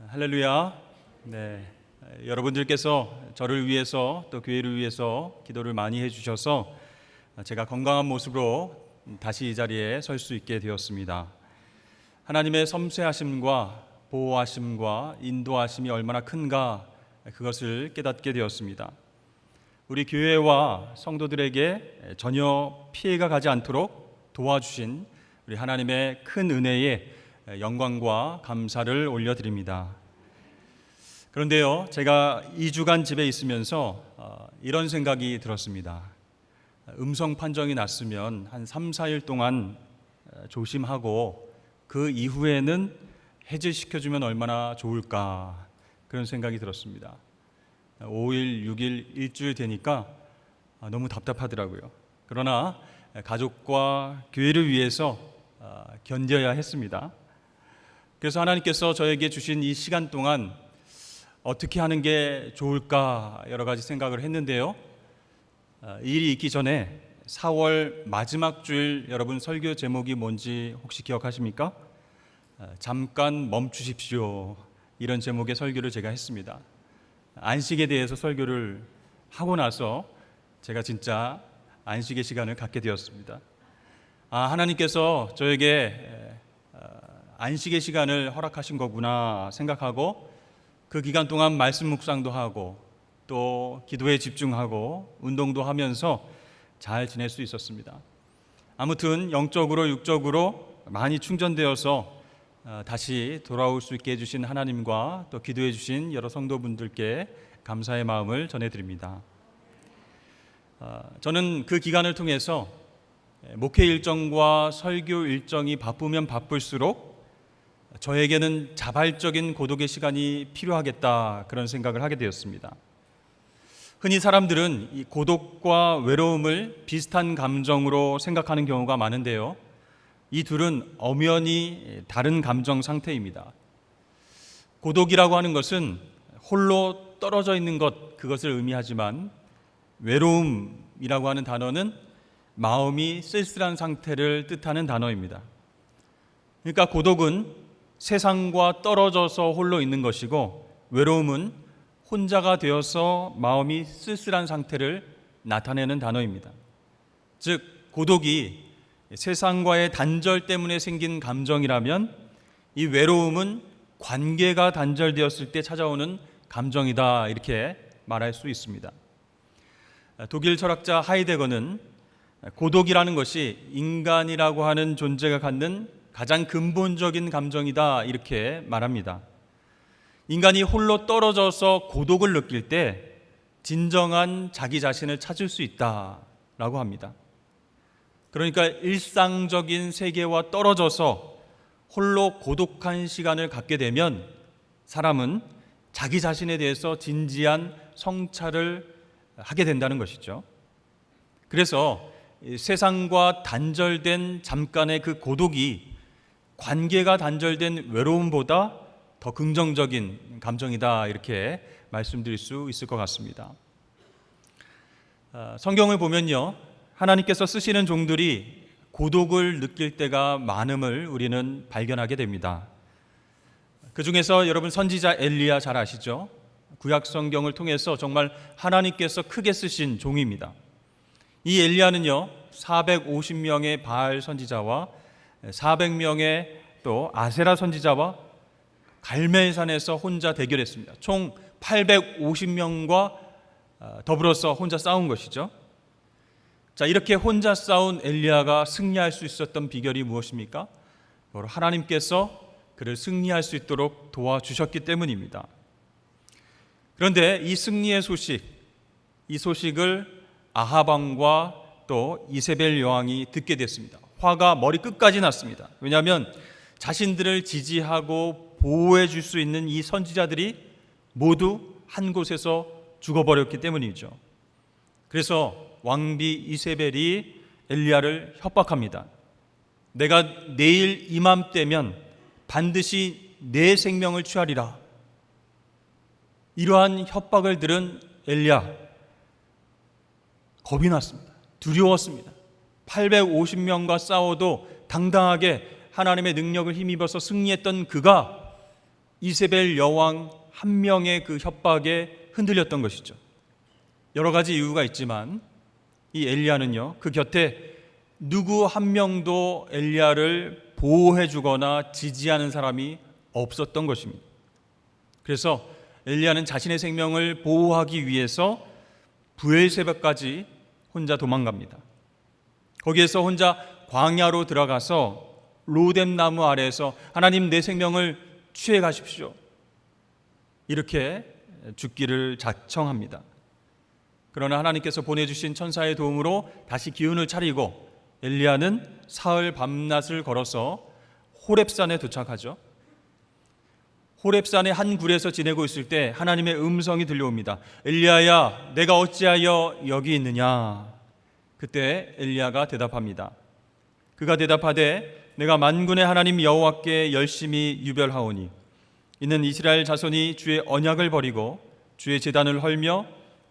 할렐루야. 네, 여러분들께서 저를 위해서 또 교회를 위해서 기도를 많이 해주셔서 제가 건강한 모습으로 다시 이 자리에 설 수 있게 되었습니다. 하나님의 섬세하심과 보호하심과 인도하심이 얼마나 큰가 그것을 깨닫게 되었습니다. 우리 교회와 성도들에게 전혀 피해가 가지 않도록 도와주신 우리 하나님의 큰 은혜에 영광과 감사를 올려드립니다. 그런데요, 제가 2주간 집에 있으면서 이런 생각이 들었습니다. 음성 판정이 났으면 한 3, 4일 동안 조심하고 그 이후에는 해제시켜주면 얼마나 좋을까 그런 생각이 들었습니다. 5일, 6일, 일주일 되니까 너무 답답하더라고요. 그러나 가족과 교회를 위해서 견뎌야 했습니다. 그래서 하나님께서 저에게 주신 이 시간 동안 어떻게 하는 게 좋을까 여러 가지 생각을 했는데요. 이 일이 있기 전에 4월 마지막 주일 여러분 설교 제목이 뭔지 혹시 기억하십니까? 잠깐 멈추십시오. 이런 제목의 설교를 제가 했습니다. 안식에 대해서 설교를 하고 나서 제가 진짜 안식의 시간을 갖게 되었습니다. 하나님께서 저에게 안식의 시간을 허락하신 거구나 생각하고 그 기간 동안 말씀 묵상도 하고 또 기도에 집중하고 운동도 하면서 잘 지낼 수 있었습니다. 아무튼 영적으로 육적으로 많이 충전되어서 다시 돌아올 수 있게 해주신 하나님과 또 기도해 주신 여러 성도분들께 감사의 마음을 전해드립니다. 저는 그 기간을 통해서 목회 일정과 설교 일정이 바쁘면 바쁠수록 저에게는 자발적인 고독의 시간이 필요하겠다 그런 생각을 하게 되었습니다. 흔히 사람들은 이 고독과 외로움을 비슷한 감정으로 생각하는 경우가 많은데요. 이 둘은 엄연히 다른 감정 상태입니다. 고독이라고 하는 것은 홀로 떨어져 있는 것 그것을 의미하지만 외로움이라고 하는 단어는 마음이 쓸쓸한 상태를 뜻하는 단어입니다. 그러니까 고독은 세상과 떨어져서 홀로 있는 것이고 외로움은 혼자가 되어서 마음이 쓸쓸한 상태를 나타내는 단어입니다. 즉 고독이 세상과의 단절 때문에 생긴 감정이라면 이 외로움은 관계가 단절되었을 때 찾아오는 감정이다 이렇게 말할 수 있습니다. 독일 철학자 하이데거는 고독이라는 것이 인간이라고 하는 존재가 갖는 가장 근본적인 감정이다 이렇게 말합니다. 인간이 홀로 떨어져서 고독을 느낄 때 진정한 자기 자신을 찾을 수 있다라고 합니다. 그러니까 일상적인 세계와 떨어져서 홀로 고독한 시간을 갖게 되면 사람은 자기 자신에 대해서 진지한 성찰을 하게 된다는 것이죠. 그래서 세상과 단절된 잠깐의 그 고독이 관계가 단절된 외로움보다 더 긍정적인 감정이다 이렇게 말씀드릴 수 있을 것 같습니다. 성경을 보면요, 하나님께서 쓰시는 종들이 고독을 느낄 때가 많음을 우리는 발견하게 됩니다. 그 중에서 여러분 선지자 엘리야 잘 아시죠? 구약 성경을 통해서 정말 하나님께서 크게 쓰신 종입니다. 이 엘리야는요 450명의 바알 선지자와 400명의 또 아세라 선지자와 갈멜산에서 혼자 대결했습니다. 총 850명과 더불어서 혼자 싸운 것이죠. 자, 이렇게 혼자 싸운 엘리야가 승리할 수 있었던 비결이 무엇입니까? 바로 하나님께서 그를 승리할 수 있도록 도와주셨기 때문입니다. 그런데 이 승리의 소식, 이 소식을 아합 왕과 또 이세벨 여왕이 듣게 됐습니다. 화가 머리 끝까지 났습니다. 왜냐하면 자신들을 지지하고 보호해 줄 수 있는 이 선지자들이 모두 한 곳에서 죽어버렸기 때문이죠. 그래서 왕비 이세벨이 엘리야를 협박합니다. 내가 내일 이맘때면 반드시 내 생명을 취하리라. 이러한 협박을 들은 엘리야 겁이 났습니다. 두려웠습니다. 850명과 싸워도 당당하게 하나님의 능력을 힘입어서 승리했던 그가 이세벨 여왕 한 명의 그 협박에 흔들렸던 것이죠. 여러 가지 이유가 있지만 이 엘리야는요, 그 곁에 누구 한 명도 엘리야를 보호해 주거나 지지하는 사람이 없었던 것입니다. 그래서 엘리야는 자신의 생명을 보호하기 위해서 부엘세바까지 혼자 도망갑니다. 거기에서 혼자 광야로 들어가서 로뎀 나무 아래에서 하나님, 내 생명을 취해 가십시오, 이렇게 죽기를 작정합니다. 그러나 하나님께서 보내주신 천사의 도움으로 다시 기운을 차리고 엘리야는 사흘 밤낮을 걸어서 호렙산에 도착하죠. 호렙산의 한 굴에서 지내고 있을 때 하나님의 음성이 들려옵니다. 엘리야야, 내가 어찌하여 여기 있느냐? 그때 엘리야가 대답합니다. 그가 대답하되 내가 만군의 하나님 여호와께 열심히 유별하오니 이는 이스라엘 자손이 주의 언약을 버리고 주의 제단을 헐며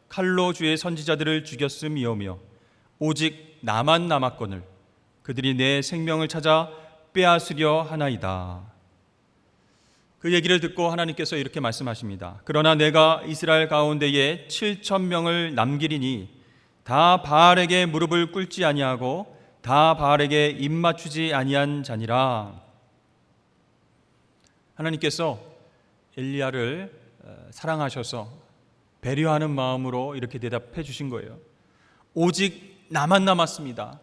칼로 주의 선지자들을 죽였음이오며 오직 나만 남았거늘 그들이 내 생명을 찾아 빼앗으려 하나이다. 그 얘기를 듣고 하나님께서 이렇게 말씀하십니다. 그러나 내가 이스라엘 가운데에 7,000명을 남기리니 다 바알에게 무릎을 꿇지 아니하고 다 바알에게 입 맞추지 아니한 자니라. 하나님께서 엘리야를 사랑하셔서 배려하는 마음으로 이렇게 대답해 주신 거예요. 오직 나만 남았습니다.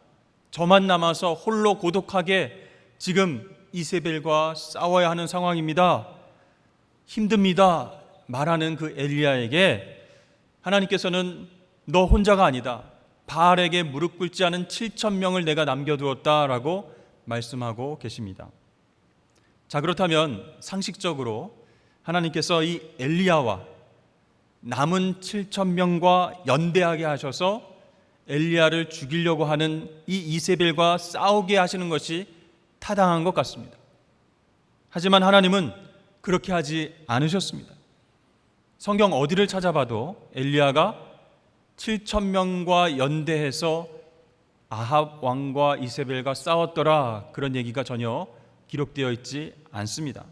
저만 남아서 홀로 고독하게 지금 이세벨과 싸워야 하는 상황입니다. 힘듭니다. 말하는 그 엘리야에게 하나님께서는 너 혼자가 아니다. 바알에게 무릎 꿇지 않은 7,000명을 내가 남겨두었다라고 말씀하고 계십니다. 자, 그렇다면 상식적으로 하나님께서 이 엘리야와 남은 7,000명과 연대하게 하셔서 엘리야를 죽이려고 하는 이 이세벨과 싸우게 하시는 것이 타당한 것 같습니다. 하지만 하나님은 그렇게 하지 않으셨습니다. 성경 어디를 찾아봐도 엘리야가 7,000명과 연대해서 아합 왕과 이세벨과 싸웠더라, 그런 얘기가 전혀 기록되어 있지 않습니다.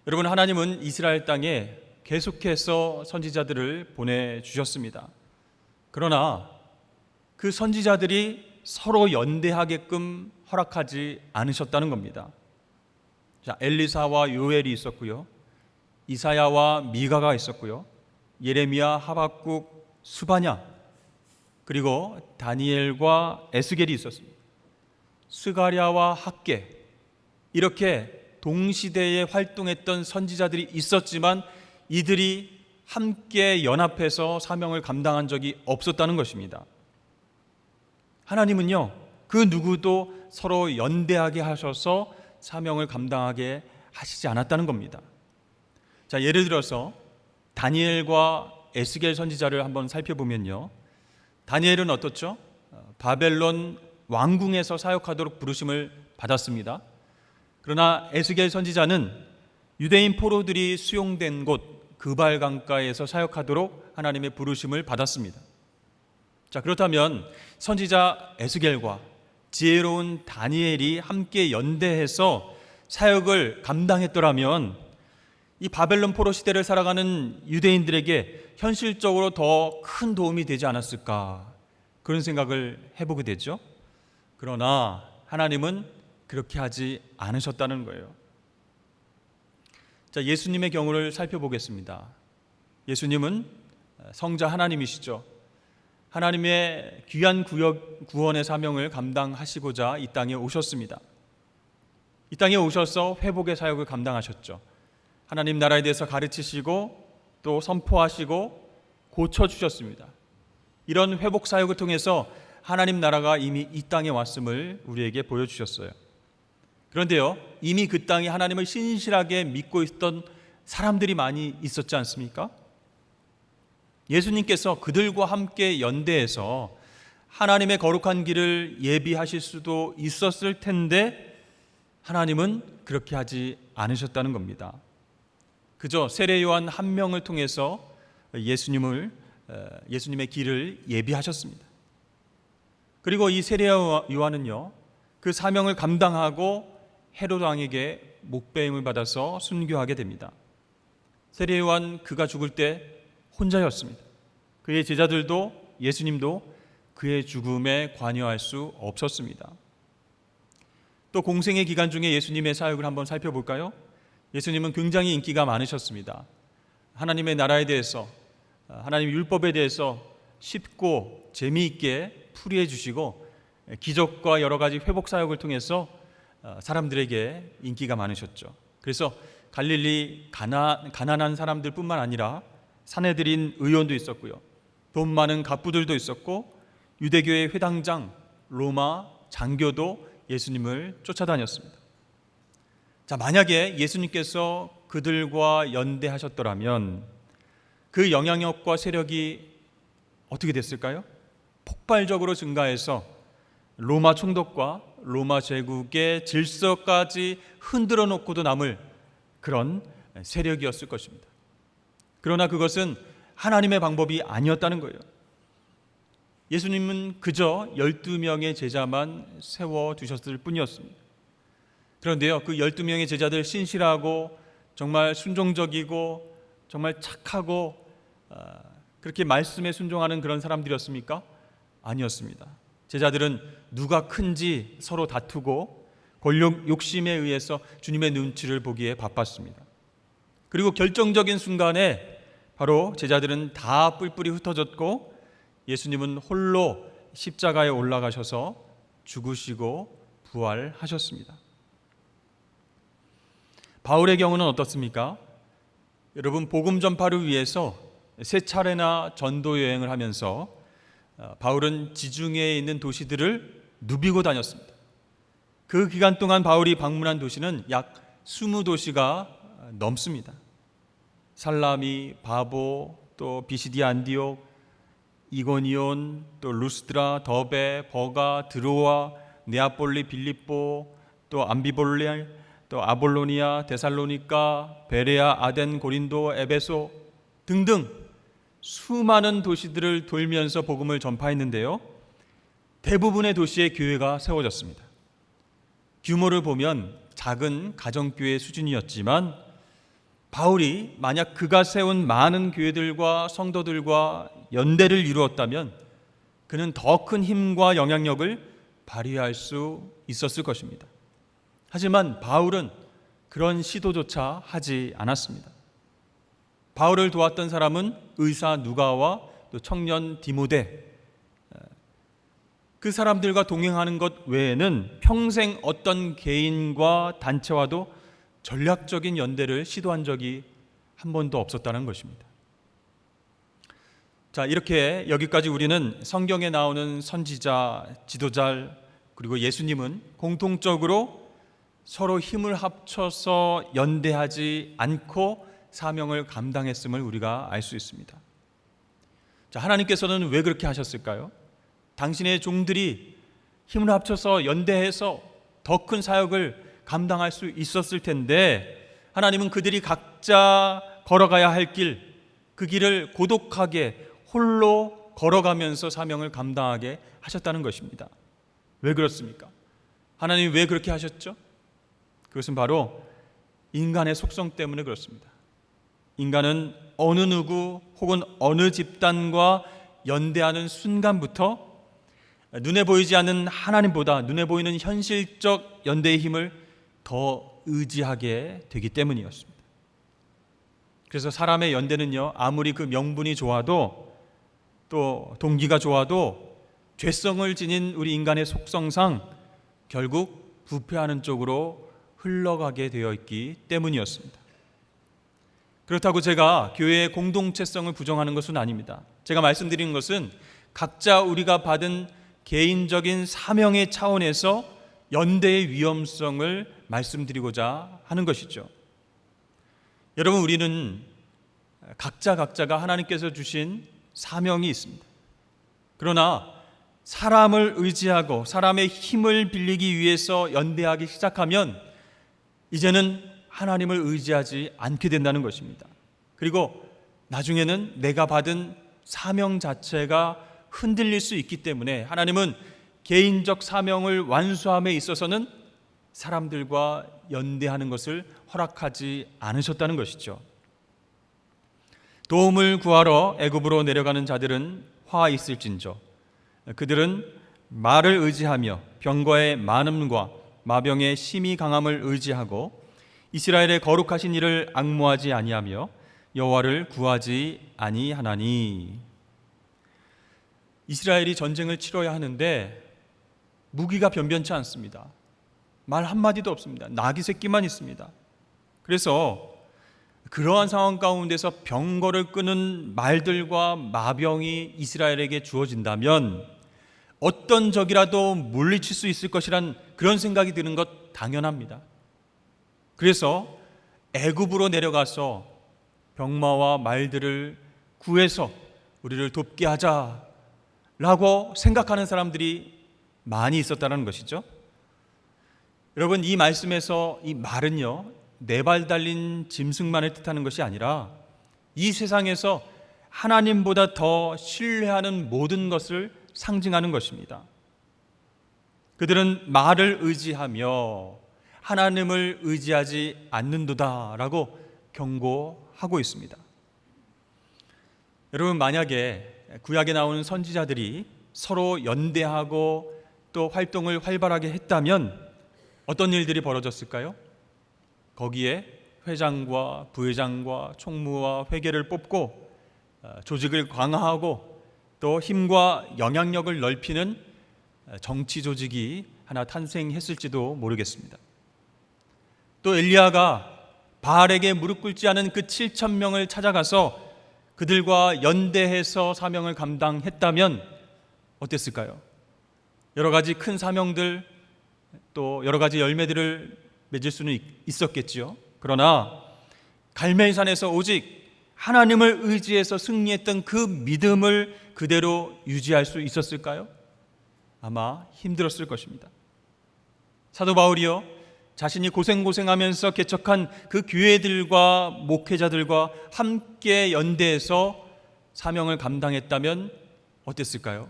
여러분, 하나님은 이스라엘 땅에 계속해서 선지자들을 보내주셨습니다. 그러나 그 선지자들이 서로 연대하게끔 허락하지 않으셨다는 겁니다. 자, 엘리사와 요엘이 있었고요, 이사야와 미가가 있었고요, 예레미야, 하박국, 스바냐, 그리고 다니엘과 에스겔이 있었습니다. 스가랴와 학개, 이렇게 동시대에 활동했던 선지자들이 있었지만 이들이 함께 연합해서 사명을 감당한 적이 없었다는 것입니다. 하나님은요, 그 누구도 서로 연대하게 하셔서 사명을 감당하게 하시지 않았다는 겁니다. 자, 예를 들어서 다니엘과 에스겔 선지자를 한번 살펴보면요, 다니엘은 어떻죠? 바벨론 왕궁에서 사역하도록 부르심을 받았습니다. 그러나 에스겔 선지자는 유대인 포로들이 수용된 곳 그발 강가에서 사역하도록 하나님의 부르심을 받았습니다. 자, 그렇다면 선지자 에스겔과 지혜로운 다니엘이 함께 연대해서 사역을 감당했더라면 이 바벨론 포로 시대를 살아가는 유대인들에게 현실적으로 더 큰 도움이 되지 않았을까, 그런 생각을 해보게 되죠. 그러나 하나님은 그렇게 하지 않으셨다는 거예요. 자, 예수님의 경우를 살펴보겠습니다. 예수님은 성자 하나님이시죠. 하나님의 귀한 구원의 사명을 감당하시고자 이 땅에 오셨습니다. 이 땅에 오셔서 회복의 사역을 감당하셨죠. 하나님 나라에 대해서 가르치시고 또 선포하시고 고쳐주셨습니다. 이런 회복 사역을 통해서 하나님 나라가 이미 이 땅에 왔음을 우리에게 보여주셨어요. 그런데요, 이미 그 땅에 하나님을 신실하게 믿고 있던 사람들이 많이 있었지 않습니까? 예수님께서 그들과 함께 연대해서 하나님의 거룩한 길을 예비하실 수도 있었을 텐데 하나님은 그렇게 하지 않으셨다는 겁니다. 그저 세례 요한 한 명을 통해서 예수님의 길을 예비하셨습니다. 그리고 이 세례 요한은요, 그 사명을 감당하고 헤롯 왕에게 목배임을 받아서 순교하게 됩니다. 세례 요한 그가 죽을 때 혼자였습니다. 그의 제자들도 예수님도 그의 죽음에 관여할 수 없었습니다. 또 공생의 기간 중에 예수님의 사역을 한번 살펴볼까요? 예수님은 굉장히 인기가 많으셨습니다. 하나님의 나라에 대해서, 하나님의 율법에 대해서 쉽고 재미있게 풀이해 주시고 기적과 여러 가지 회복 사역을 통해서 사람들에게 인기가 많으셨죠. 그래서 갈릴리 가난한 사람들뿐만 아니라 사내들인 의원도 있었고요, 돈 많은 갑부들도 있었고, 유대교의 회당장 로마 장교도 예수님을 쫓아다녔습니다. 자, 만약에 예수님께서 그들과 연대하셨더라면 그 영향력과 세력이 어떻게 됐을까요? 폭발적으로 증가해서 로마 총독과 로마 제국의 질서까지 흔들어 놓고도 남을 그런 세력이었을 것입니다. 그러나 그것은 하나님의 방법이 아니었다는 거예요. 예수님은 그저 12명의 제자만 세워두셨을 뿐이었습니다. 그런데요, 그 12명의 제자들 신실하고 정말 순종적이고 정말 착하고 그렇게 말씀에 순종하는 그런 사람들이었습니까? 아니었습니다. 제자들은 누가 큰지 서로 다투고 권력 욕심에 의해서 주님의 눈치를 보기에 바빴습니다. 그리고 결정적인 순간에 바로 제자들은 다 뿔뿔이 흩어졌고 예수님은 홀로 십자가에 올라가셔서 죽으시고 부활하셨습니다. 바울의 경우는 어떻습니까? 여러분, 복음 전파를 위해서 세 차례나 전도 여행을 하면서 바울은 지중해에 있는 도시들을 누비고 다녔습니다. 그 기간 동안 바울이 방문한 도시는 약 20도시가 넘습니다. 살라미, 바보, 또 비시디 안디옥, 이고니온, 또 루스드라, 더베, 버가, 드로아, 네아폴리, 빌립보, 또 암비볼레, 또 아볼로니아, 데살로니가, 베레아, 아덴, 고린도, 에베소 등등 수많은 도시들을 돌면서 복음을 전파했는데요, 대부분의 도시에 교회가 세워졌습니다. 규모를 보면 작은 가정교회 수준이었지만 바울이 만약 그가 세운 많은 교회들과 성도들과 연대를 이루었다면 그는 더 큰 힘과 영향력을 발휘할 수 있었을 것입니다. 하지만 바울은 그런 시도조차 하지 않았습니다. 바울을 도왔던 사람은 의사 누가와 또 청년 디모데, 그 사람들과 동행하는 것 외에는 평생 어떤 개인과 단체와도 전략적인 연대를 시도한 적이 한 번도 없었다는 것입니다. 자, 이렇게 여기까지 우리는 성경에 나오는 선지자, 지도자, 그리고 예수님은 공통적으로 서로 힘을 합쳐서 연대하지 않고 사명을 감당했음을 우리가 알 수 있습니다. 자, 하나님께서는 왜 그렇게 하셨을까요? 당신의 종들이 힘을 합쳐서 연대해서 더 큰 사역을 감당할 수 있었을 텐데 하나님은 그들이 각자 걸어가야 할 길, 그 길을 고독하게 홀로 걸어가면서 사명을 감당하게 하셨다는 것입니다. 왜 그렇습니까? 하나님이 왜 그렇게 하셨죠? 그것은 바로 인간의 속성 때문에 그렇습니다. 인간은 어느 누구 혹은 어느 집단과 연대하는 순간부터 눈에 보이지 않는 하나님보다 눈에 보이는 현실적 연대의 힘을 더 의지하게 되기 때문이었습니다. 그래서 사람의 연대는요, 아무리 그 명분이 좋아도 또 동기가 좋아도 죄성을 지닌 우리 인간의 속성상 결국 부패하는 쪽으로 흘러가게 되어 있기 때문이었습니다. 그렇다고 제가 교회의 공동체성을 부정하는 것은 아닙니다. 제가 말씀드리는 것은 각자 우리가 받은 개인적인 사명의 차원에서 연대의 위험성을 말씀드리고자 하는 것이죠. 여러분, 우리는 각자가 하나님께서 주신 사명이 있습니다. 그러나 사람을 의지하고 사람의 힘을 빌리기 위해서 연대하기 시작하면 이제는 하나님을 의지하지 않게 된다는 것입니다. 그리고 나중에는 내가 받은 사명 자체가 흔들릴 수 있기 때문에 하나님은 개인적 사명을 완수함에 있어서는 사람들과 연대하는 것을 허락하지 않으셨다는 것이죠. 도움을 구하러 애굽으로 내려가는 자들은 화 있을진저 그들은 말을 의지하며 병거의 많음과 마병의 심히 강함을 의지하고 이스라엘의 거룩하신 이를 앙모하지 아니하며 여호와를 구하지 아니하나니. 이스라엘이 전쟁을 치러야 하는데 무기가 변변치 않습니다. 말 한마디도 없습니다. 나귀 새끼만 있습니다. 그래서 그러한 상황 가운데서 병거를 끄는 말들과 마병이 이스라엘에게 주어진다면 어떤 적이라도 물리칠 수 있을 것이란 그런 생각이 드는 것 당연합니다. 그래서 애굽으로 내려가서 병마와 말들을 구해서 우리를 돕게 하자라고 생각하는 사람들이 많이 있었다는 것이죠. 여러분, 이 말씀에서 이 말은요, 네 발 달린 짐승만을 뜻하는 것이 아니라 이 세상에서 하나님보다 더 신뢰하는 모든 것을 상징하는 것입니다. 그들은 말을 의지하며 하나님을 의지하지 않는도다라고 경고하고 있습니다. 여러분, 만약에 구약에 나오는 선지자들이 서로 연대하고 또 활동을 활발하게 했다면 어떤 일들이 벌어졌을까요? 거기에 회장과 부회장과 총무와 회계를 뽑고 조직을 강화하고 또 힘과 영향력을 넓히는 정치 조직이 하나 탄생했을지도 모르겠습니다. 또 엘리야가 바알에게 무릎 꿇지 않은 그 7,000명을 찾아가서 그들과 연대해서 사명을 감당했다면 어땠을까요? 여러 가지 큰 사명들 또 여러 가지 열매들을 맺을 수는 있었겠지요. 그러나 갈멜산에서 오직 하나님을 의지해서 승리했던 그 믿음을 그대로 유지할 수 있었을까요? 아마 힘들었을 것입니다. 사도 바울이요, 자신이 고생하면서 개척한 그 교회들과 목회자들과 함께 연대해서 사명을 감당했다면 어땠을까요?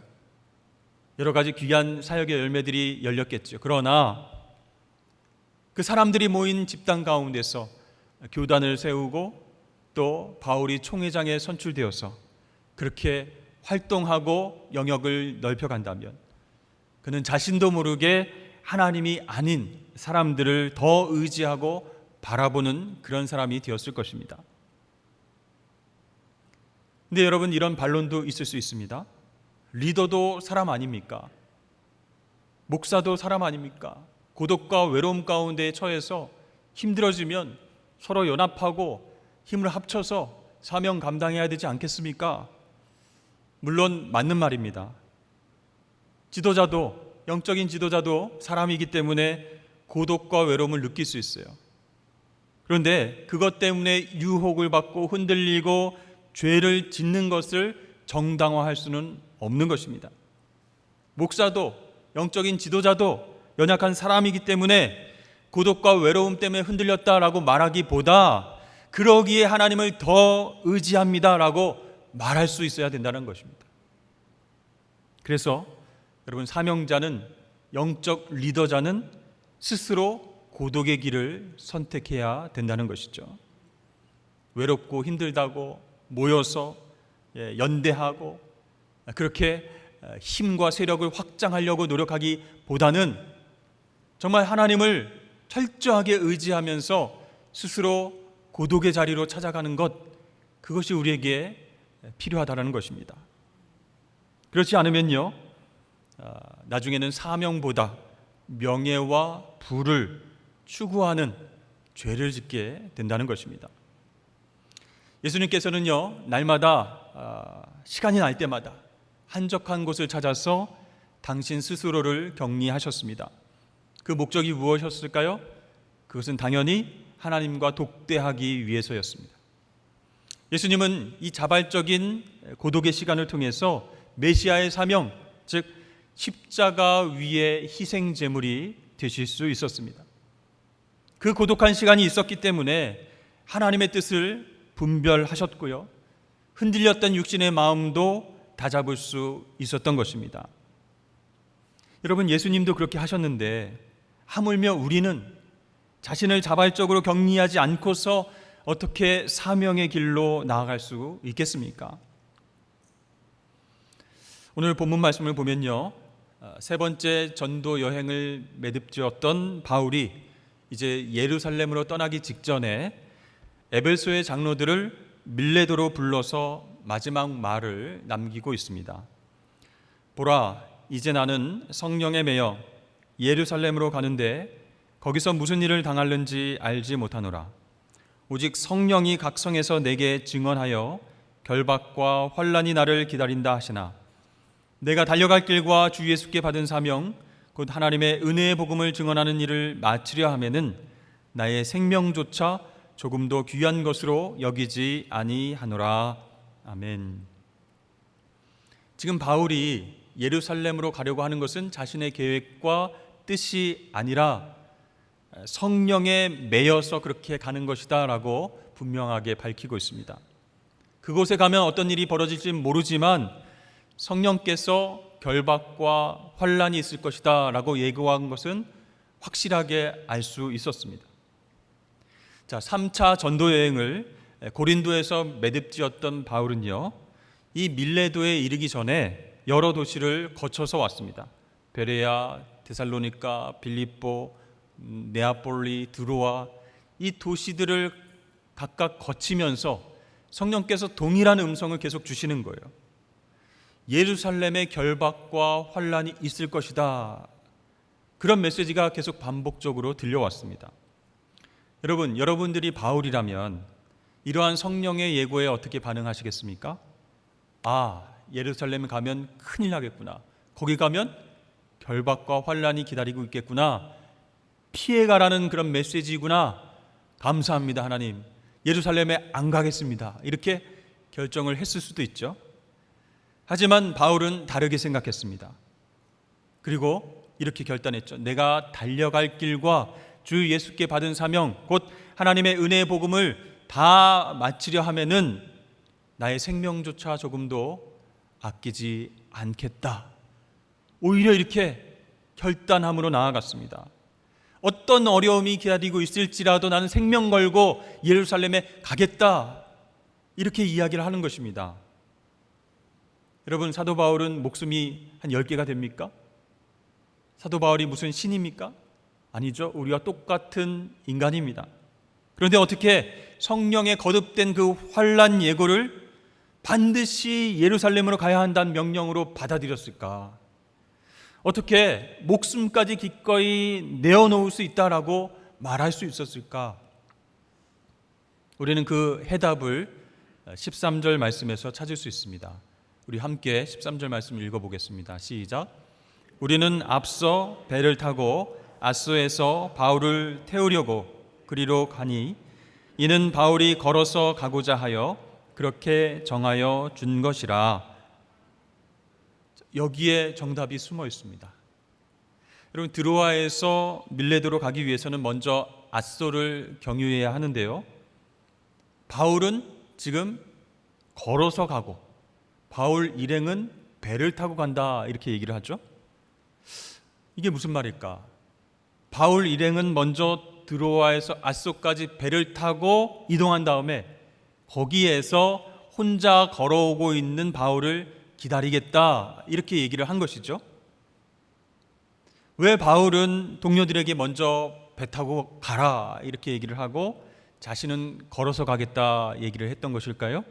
여러 가지 귀한 사역의 열매들이 열렸겠죠. 그러나 그 사람들이 모인 집단 가운데서 교단을 세우고 또 바울이 총회장에 선출되어서 그렇게 활동하고 영역을 넓혀간다면 그는 자신도 모르게 하나님이 아닌 사람들을 더 의지하고 바라보는 그런 사람이 되었을 것입니다. 근데 여러분, 이런 반론도 있을 수 있습니다. 리더도 사람 아닙니까? 목사도 사람 아닙니까? 고독과 외로움 가운데 처해서 힘들어지면 서로 연합하고 힘을 합쳐서 사명 감당해야 되지 않겠습니까? 물론 맞는 말입니다. 지도자도, 영적인 지도자도 사람이기 때문에 고독과 외로움을 느낄 수 있어요. 그런데 그것 때문에 유혹을 받고 흔들리고 죄를 짓는 것을 정당화할 수는 없는 것입니다. 목사도, 영적인 지도자도 연약한 사람이기 때문에 고독과 외로움 때문에 흔들렸다라고 말하기보다 그러기에 하나님을 더 의지합니다라고 말할 수 있어야 된다는 것입니다. 그래서 여러분, 사명자는, 영적 리더자는 스스로 고독의 길을 선택해야 된다는 것이죠. 외롭고 힘들다고 모여서 연대하고 그렇게 힘과 세력을 확장하려고 노력하기보다는 정말 하나님을 철저하게 의지하면서 스스로 고독의 자리로 찾아가는 것, 그것이 우리에게 필요하다는 것입니다. 그렇지 않으면요, 나중에는 사명보다 명예와 부를 추구하는 죄를 짓게 된다는 것입니다. 예수님께서는요, 날마다 시간이 날 때마다 한적한 곳을 찾아서 당신 스스로를 격리하셨습니다. 그 목적이 무엇이었을까요? 그것은 당연히 하나님과 독대하기 위해서였습니다. 예수님은 이 자발적인 고독의 시간을 통해서 메시아의 사명, 즉 십자가 위의 희생 제물이 되실 수 있었습니다. 그 고독한 시간이 있었기 때문에 하나님의 뜻을 분별하셨고요, 흔들렸던 육신의 마음도 다잡을 수 있었던 것입니다. 여러분, 예수님도 그렇게 하셨는데 하물며 우리는 자신을 자발적으로 격리하지 않고서 어떻게 사명의 길로 나아갈 수 있겠습니까? 오늘 본문 말씀을 보면요, 세 번째 전도 여행을 매듭지었던 바울이 이제 예루살렘으로 떠나기 직전에 에베소의 장로들을 밀레도로 불러서 마지막 말을 남기고 있습니다. 보라, 이제 나는 성령에 매여 예루살렘으로 가는데 거기서 무슨 일을 당할는지 알지 못하노라. 오직 성령이 각성해서 내게 증언하여 결박과 환난이 나를 기다린다 하시나 내가 달려갈 길과 주 예수께 받은 사명 곧 하나님의 은혜의 복음을 증언하는 일을 마치려 하면은 나의 생명조차 조금도 귀한 것으로 여기지 아니하노라. 아멘. 지금 바울이 예루살렘으로 가려고 하는 것은 자신의 계획과 뜻이 아니라 성령에 매여서 그렇게 가는 것이다 라고 분명하게 밝히고 있습니다. 그곳에 가면 어떤 일이 벌어질지 모르지만 성령께서 결박과 환난이 있을 것이다 라고 예고한 것은 확실하게 알 수 있었습니다. 자, 3차 전도 여행을 고린도에서 매듭지었던 바울은요, 이 밀레도에 이르기 전에 여러 도시를 거쳐서 왔습니다. 베레아, 데살로니가, 빌립보, 네아폴리, 드로아, 이 도시들을 각각 거치면서 성령께서 동일한 음성을 계속 주시는 거예요. 예루살렘의 결박과 환난이 있을 것이다. 그런 메시지가 계속 반복적으로 들려왔습니다. 여러분들이 바울이라면 이러한 성령의 예고에 어떻게 반응하시겠습니까? 아, 예루살렘에 가면 큰일 나겠구나. 거기 가면 결박과 환난이 기다리고 있겠구나. 피해가라는 그런 메시지구나. 감사합니다, 하나님. 예루살렘에 안 가겠습니다. 이렇게 결정을 했을 수도 있죠. 하지만 바울은 다르게 생각했습니다. 그리고 이렇게 결단했죠. 내가 달려갈 길과 주 예수께 받은 사명, 곧 하나님의 은혜의 복음을 다 마치려 하면은 나의 생명조차 조금도 아끼지 않겠다. 오히려 이렇게 결단함으로 나아갔습니다. 어떤 어려움이 기다리고 있을지라도 나는 생명 걸고 예루살렘에 가겠다. 이렇게 이야기를 하는 것입니다. 여러분, 사도 바울은 목숨이 한 10개가 됩니까? 사도 바울이 무슨 신입니까? 아니죠. 우리와 똑같은 인간입니다. 그런데 어떻게 성령에 거듭된 그 환난 예고를 반드시 예루살렘으로 가야 한다는 명령으로 받아들였을까? 어떻게 목숨까지 기꺼이 내어놓을 수 있다라고 말할 수 있었을까? 우리는 그 해답을 13절 말씀에서 찾을 수 있습니다. 우리 함께 13절 말씀 읽어보겠습니다. 시작. 우리는 앞서 배를 타고 아소에서 바울을 태우려고 그리로 가니 이는 바울이 걸어서 가고자 하여 그렇게 정하여 준 것이라. 여기에 정답이 숨어 있습니다. 여러분, 드로아에서 밀레도로 가기 위해서는 먼저 아소를 경유해야 하는데요, 바울은 지금 걸어서 가고 바울 일행은 배를 타고 간다, 이렇게 얘기를 하죠. 이게 무슨 말일까? 바울 일행은 먼저 드로아에서 아소까지 배를 타고 이동한 다음에 거기에서 혼자 걸어오고 있는 바울을 기다리겠다, 이렇게 얘기를 한 것이죠. 왜 바울은 동료들에게 먼저 배 타고 가라 이렇게 얘기를 하고 자신은 걸어서 가겠다 얘기를 했던 것일까요?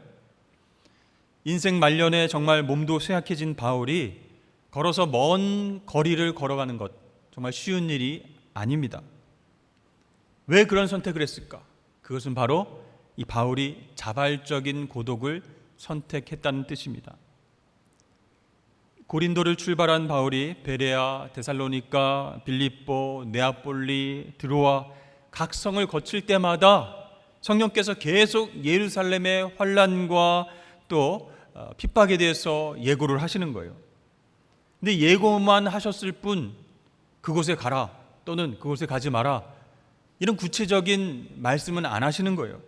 인생 말년에 정말 몸도 쇠약해진 바울이 걸어서 먼 거리를 걸어가는 것, 정말 쉬운 일이 아닙니다. 왜 그런 선택을 했을까? 그것은 바로 이 바울이 자발적인 고독을 선택했다는 뜻입니다. 고린도를 출발한 바울이 베레아, 데살로니가, 빌립보, 네아폴리, 드로아 각 성을 거칠 때마다 성령께서 계속 예루살렘의 환난과 또 핍박에 대해서 예고를 하시는 거예요. 근데 예고만 하셨을 뿐 그곳에 가라 또는 그곳에 가지 마라 이런 구체적인 말씀은 안 하시는 거예요.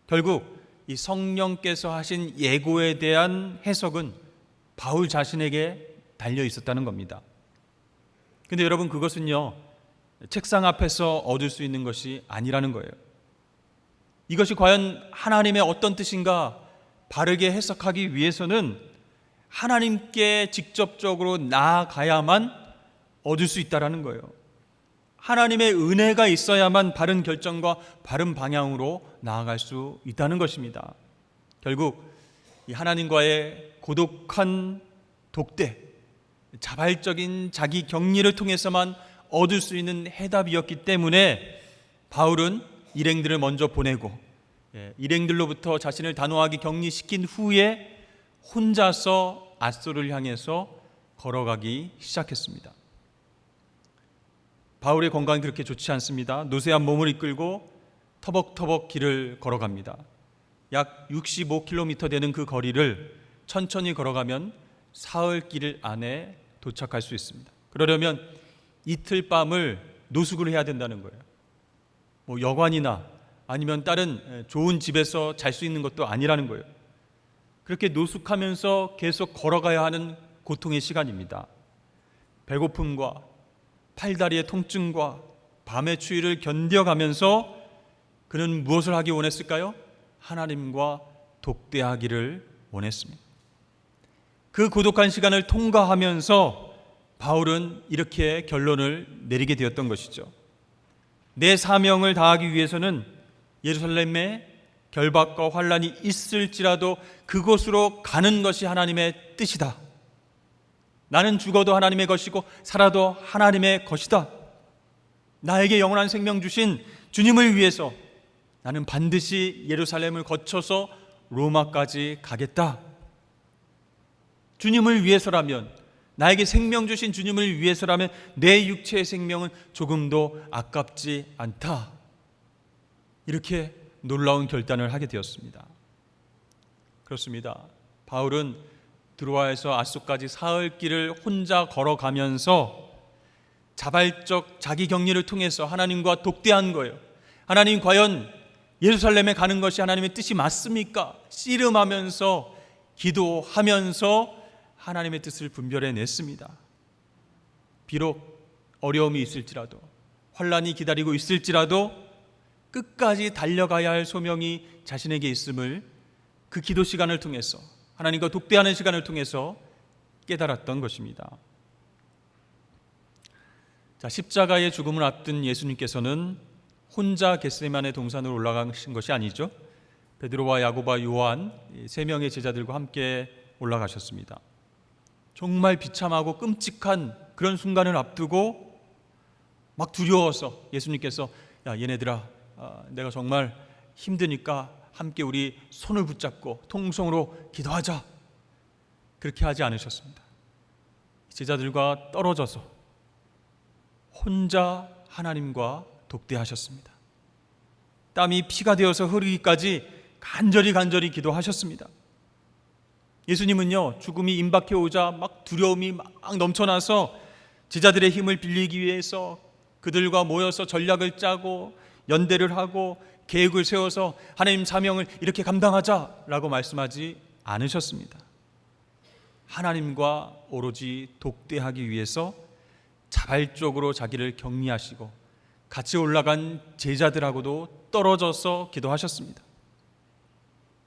결국 이 성령께서 하신 예고에 대한 해석은 바울 자신에게 달려 있었다는 겁니다. 근데 여러분, 그것은요 책상 앞에서 얻을 수 있는 것이 아니라는 거예요. 이것이 과연 하나님의 어떤 뜻인가 바르게 해석하기 위해서는 하나님께 직접적으로 나아가야만 얻을 수 있다라는 거예요. 하나님의 은혜가 있어야만 바른 결정과 바른 방향으로 나아갈 수 있다는 것입니다. 결국 이 하나님과의 고독한 독대, 자발적인 자기 격리를 통해서만 얻을 수 있는 해답이었기 때문에 바울은 일행들을 먼저 보내고 일행들로부터 자신을 단호하게 격리시킨 후에 혼자서 앗소를 향해서 걸어가기 시작했습니다. 바울의 건강이 그렇게 좋지 않습니다. 노쇠한 몸을 이끌고 터벅터벅 길을 걸어갑니다. 약 65km 되는 그 거리를 천천히 걸어가면 사흘길 안에 도착할 수 있습니다. 그러려면 이틀 밤을 노숙을 해야 된다는 거예요. 여관이나 아니면 다른 좋은 집에서 잘 수 있는 것도 아니라는 거예요. 그렇게 노숙하면서 계속 걸어가야 하는 고통의 시간입니다. 배고픔과 팔다리의 통증과 밤의 추위를 견뎌가면서 그는 무엇을 하기 원했을까요? 하나님과 독대하기를 원했습니다. 그 고독한 시간을 통과하면서 바울은 이렇게 결론을 내리게 되었던 것이죠. 내 사명을 다하기 위해서는 예루살렘에 결박과 환란이 있을지라도 그곳으로 가는 것이 하나님의 뜻이다. 나는 죽어도 하나님의 것이고 살아도 하나님의 것이다. 나에게 영원한 생명 주신 주님을 위해서 나는 반드시 예루살렘을 거쳐서 로마까지 가겠다. 주님을 위해서라면, 나에게 생명 주신 주님을 위해서라면 내 육체의 생명은 조금도 아깝지 않다. 이렇게 놀라운 결단을 하게 되었습니다. 그렇습니다. 바울은 드로아에서 앗소까지 사흘 길을 혼자 걸어가면서 자발적 자기 격리를 통해서 하나님과 독대한 거예요. 하나님, 과연 예루살렘에 가는 것이 하나님의 뜻이 맞습니까? 씨름하면서 기도하면서 하나님의 뜻을 분별해냈습니다. 비록 어려움이 있을지라도, 환란이 기다리고 있을지라도 끝까지 달려가야 할 소명이 자신에게 있음을 그 기도 시간을 통해서, 하나님과 독대하는 시간을 통해서 깨달았던 것입니다. 자, 십자가의 죽음을 앞둔 예수님께서는 혼자 겟세마네 동산으로 올라가신 것이 아니죠. 베드로와 야고보와 요한 세 명의 제자들과 함께 올라가셨습니다. 정말 비참하고 끔찍한 그런 순간을 앞두고 막 두려워서 예수님께서, 야, 얘네들아, 내가 정말 힘드니까 함께 우리 손을 붙잡고 통성으로 기도하자. 그렇게 하지 않으셨습니다. 제자들과 떨어져서 혼자 하나님과 독대하셨습니다. 땀이 피가 되어서 흐르기까지 간절히 기도하셨습니다. 예수님은요, 죽음이 임박해 오자 막 두려움이 막 넘쳐나서 제자들의 힘을 빌리기 위해서 그들과 모여서 전략을 짜고 연대를 하고 계획을 세워서 하나님 사명을 이렇게 감당하자라고 말씀하지 않으셨습니다. 하나님과 오로지 독대하기 위해서 자발적으로 자기를 격리하시고 같이 올라간 제자들하고도 떨어져서 기도하셨습니다.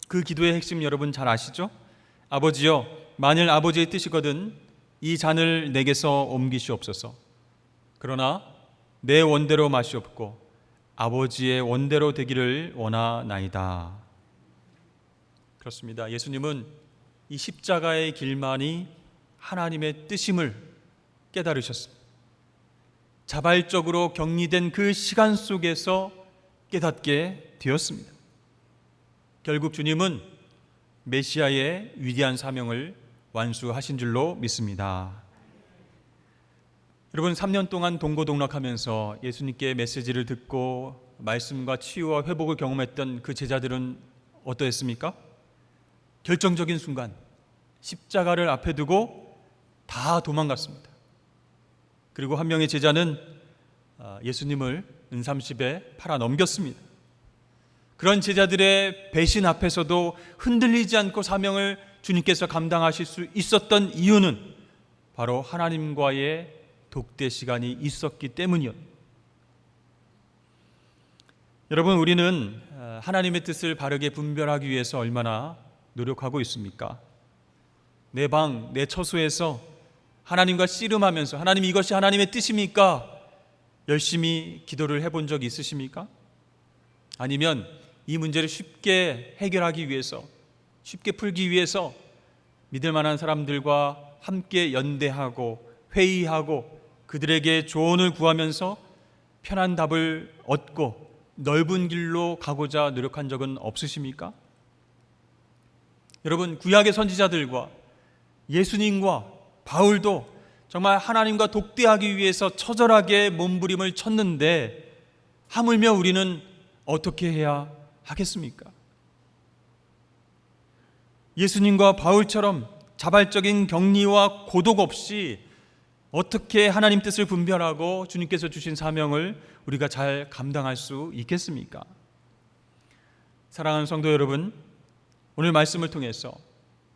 그 기도의 핵심 여러분 잘 아시죠? 아버지여, 만일 아버지의 뜻이거든 이 잔을 내게서 옮기시옵소서. 그러나 내 원대로 마시옵고 아버지의 원대로 되기를 원하나이다. 그렇습니다. 예수님은 이 십자가의 길만이 하나님의 뜻임을 깨달으셨습니다. 자발적으로 격리된 그 시간 속에서 깨닫게 되었습니다. 결국 주님은 메시아의 위대한 사명을 완수하신 줄로 믿습니다. 여러분, 3년 동안 동고동락하면서 예수님께 메시지를 듣고 말씀과 치유와 회복을 경험했던 그 제자들은 어떠했습니까? 결정적인 순간 십자가를 앞에 두고 다 도망갔습니다. 그리고 한 명의 제자는 예수님을 은삼십에 팔아 넘겼습니다. 그런 제자들의 배신 앞에서도 흔들리지 않고 사명을 주님께서 감당하실 수 있었던 이유는 바로 하나님과의 독대 시간이 있었기 때문이었습니다. 여러분, 우리는 하나님의 뜻을 바르게 분별하기 위해서 얼마나 노력하고 있습니까? 내 방, 내 처소에서 하나님과 씨름하면서 하나님, 이것이 하나님의 뜻입니까? 열심히 기도를 해본 적이 있으십니까? 아니면 이 문제를 쉽게 해결하기 위해서, 쉽게 풀기 위해서 믿을 만한 사람들과 함께 연대하고 회의하고 그들에게 조언을 구하면서 편한 답을 얻고 넓은 길로 가고자 노력한 적은 없으십니까? 여러분, 구약의 선지자들과 예수님과 바울도 정말 하나님과 독대하기 위해서 처절하게 몸부림을 쳤는데 하물며 우리는 어떻게 해야 하겠습니까? 예수님과 바울처럼 자발적인 격리와 고독 없이 어떻게 하나님 뜻을 분별하고 주님께서 주신 사명을 우리가 잘 감당할 수 있겠습니까? 사랑하는 성도 여러분, 오늘 말씀을 통해서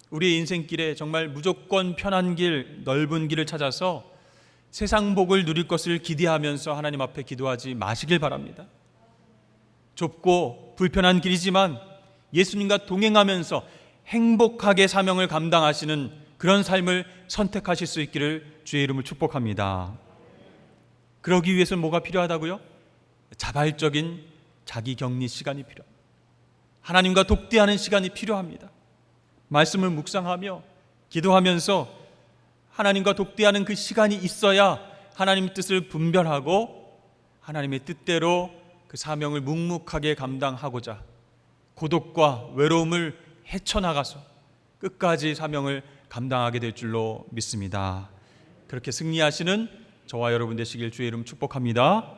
우리의 인생길에 정말 무조건 편한 길, 넓은 길을 찾아서 세상 복을 누릴 것을 기대하면서 하나님 앞에 기도하지 마시길 바랍니다. 좁고 불편한 길이지만 예수님과 동행하면서 행복하게 사명을 감당하시는 그런 삶을 선택하실 수 있기를 주의 이름으로 축복합니다. 그러기 위해서는 뭐가 필요하다고요? 자발적인 자기 격리 시간이 필요합니다. 하나님과 독대하는 시간이 필요합니다. 말씀을 묵상하며 기도하면서 하나님과 독대하는 그 시간이 있어야 하나님의 뜻을 분별하고 하나님의 뜻대로 그 사명을 묵묵하게 감당하고자 고독과 외로움을 헤쳐나가서 끝까지 사명을 감당하게 될 줄로 믿습니다. 그렇게 승리하시는 저와 여러분 되시길 주의 이름 축복합니다.